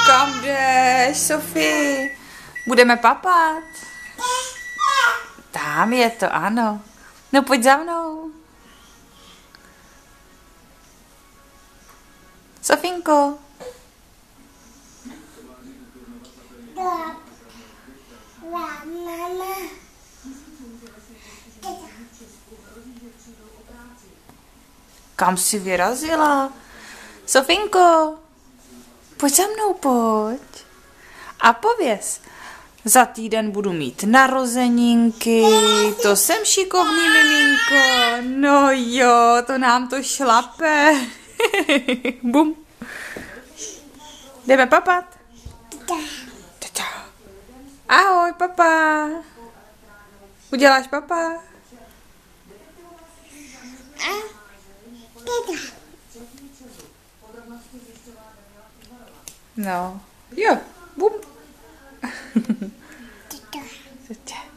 Kam jdeš, Sofie? Budeme papat? Tam je to, ano. No pojď za mnou. Sofinko. Kam jsi vyrazila? Sofinko, pojď za mnou, pojď. A pověz, za týden budu mít narozeninky, to jsem šikovný miminko. No jo, to nám to šlape. Bum. Jdeme papat? Tata. Ahoj, papa. Uděláš papa? No, jo, bum. Tata.